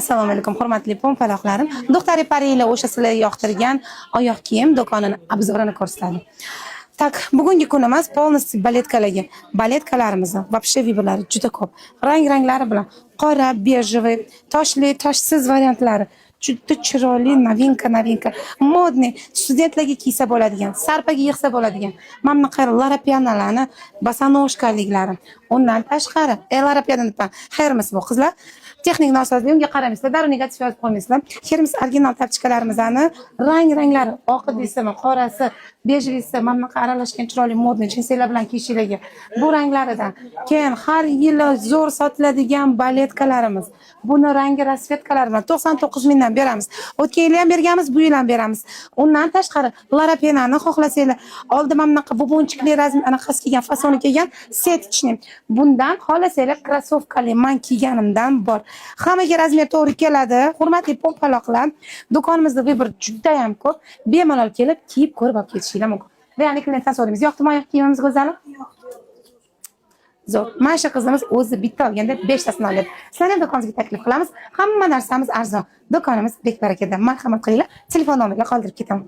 Assalomu alaykum, hurmatli pompaloqlarim. Doktor Parila o'sha sizlarga yoqtirgan oyoq kiyim do'konini obzorini ko'rsatadi. Tak, bugungi kunimiz полностью baletkalarga. Baletkalarimiz вообще vibrlari juda ko'p. Rang-ranglari bilan qora, bejevый, toshli, toshsiz variantlari. Juda chiroyli, novinka, modniy, studentlarga kiysa bo'ladigan, sarpaga yig'sa bo'ladigan. Mana bunaqa larapianalarni, bosanoshkaliklari. Undan tashqari, larapianadan xayrimiz bu qizlar. Texnik nosozlik unga qaramaysizlar, darrov negativ yozib qo'ymaysizlar. Hermes original tapchkalarimizni rang-ranglari, oqi deysizmi, qorasi, bejvisi, mana bunaqa aralashgan chiroyli modniy jinsilar bilan kiyishilarga. Bu ranglaridan. Keyin har yili zo'r sotiladigan baletkalarimiz. Buni rangi rasvetkalar bilan 99 mingdan beramiz. O'tgan yil ham berganmiz, bu yil ham beramiz. Undan tashqari larapenani xohlasanglar, oldi mana bunaqa bubonchikli razm anaqasi kelgan, fasoni kelgan setchni. Bundan xohlasanglar krossovkali men kiyganimdan bor. Hammaga razmer to'g'ri keladi. Hurmatli pompaloqlar, do'konimizda vibr juda ham ko'p. Bemalol kelib, kiyib ko'rib olib ketishinglar mumkin. Va yana klientdan so'raymiz, yoqdimi oyoq kiyimimiz go'zal? Zo'r. Mana shu qizimiz o'zi bitta olganda 5 tasini oladi. Sizlarni do'konimizga taklif qilamiz. Hamma narsamiz arzon. Do'konimiz Bekbarakada. Marhamat qilinglar. Telefon nomeriga qoldirib ketaman.